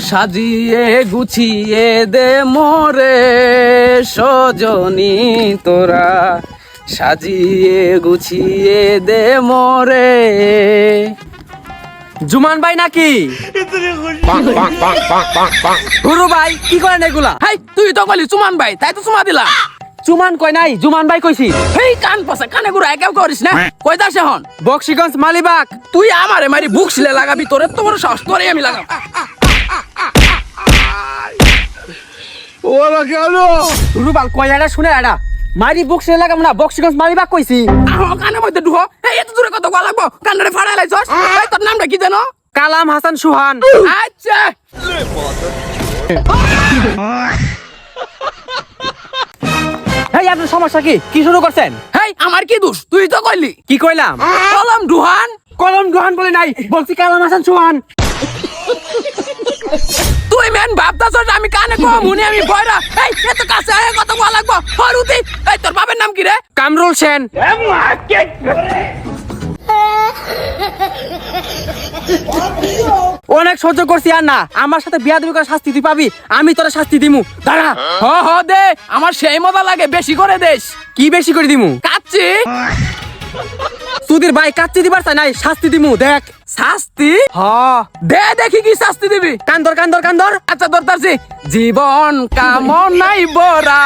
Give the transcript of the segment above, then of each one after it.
সাজিয়ে গুছিয়ে দে মোরে সজনী তোরা, সাজিয়ে গুছিয়ে দে মোরে। জুমান ভাই নাকি? গুরু ভাই কি করেন এগুলা? হাই তুই তো কইলি চুমান ভাই, তাই তো চুমা দিলা। চুমান কই নাই, জুমান ভাই কইছি। হেই কান পাশে কানে গুড়া একেও করিস না। কই যাস এখন? বক্সিগঞ্জ মালিবাগ। তুই আমারে মারি বুক শিলে লাগাবি, তোরে তো বড় সাহস, তোরে আমি লাগাব। ওরা কেন? রুবাল কয়টা শুনে আড়া মারি বুক শিলে লাগাম না, বক্সিগঞ্জ মালিবাগ কইছি। আহ কানে মধ্যে ঢুকো। এই এত দূরে কত গলা লাগবো, কানে ফাড়াই লাইছস। এই তোর নামটা কি জানো? কালাম হাসান সুহান। আচ্ছা এই আপনার সমস্যা কি? কি শুরু করছেন? হেই আমার কি দোষ? তুই তো কইলি। কি কইলাম? কলম দুহান। কলম দুহান বলে নাই, বলছি কালাম হাসান সুহান। তুই মেন ভাবতাছস আমি কানে কম মুনি আমি বয়রা। এই এত কাছে আয় কত গলা লাগবো। হরুতি এই তোর বাবার নাম কি রে? কামরুল সেন। অনেক সহ্য করছি আর না, আমার সাথে বিয়া দিবি করে শাস্তি তুই পাবি, আমি তোরা শাস্তি দিমু। দাঁড়া। হ হ দে, আমার সেই মজা লাগে, বেশি করে দেশ। কি বেশি করে দিমু? কাচ্চি। সুধীর ভাই কাচ্চি দিবার চাই নাই, শাস্তি দিমু দেখ। শাস্তি? হ দে দেখি কি শাস্তি দিবি। কান্দর কান্দর কান্দর। আচ্ছা ধরতাছি। জীবন কামনাই বরা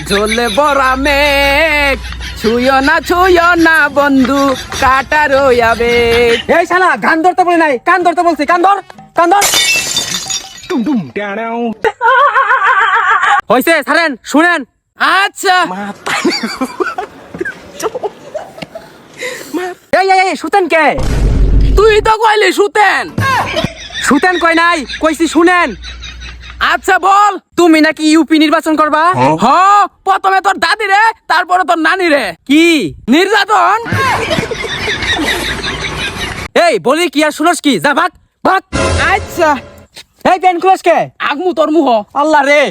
জ্বলে বরা মেঘ, ছুঁয়ো না বন্ধু কাটা রইয়াবে। এই শালা গান ধরতে বলে নাই, কান ধরতে বলছি। কান্দর কান্দর। হইছে ছাড়েন, শুনেন। আচ্ছা এই শুতেন কে? তুই তো কইলি শুতেন। শুতেন কই নাই, কইছি শুনেন। আচ্ছা বল। তুমি নাকি ইউপি নির্বাচন করবা? হ প্রথমে তোর দাদি রে, তারপরে তোর নানি রে। কি নির্যাতন? এই বলি কি আর শুনস কি? যা ভাগ ভাগ। আচ্ছা এই পেন ক্লোজ কে? আগমু তোর মুহ। আল্লাহ রে।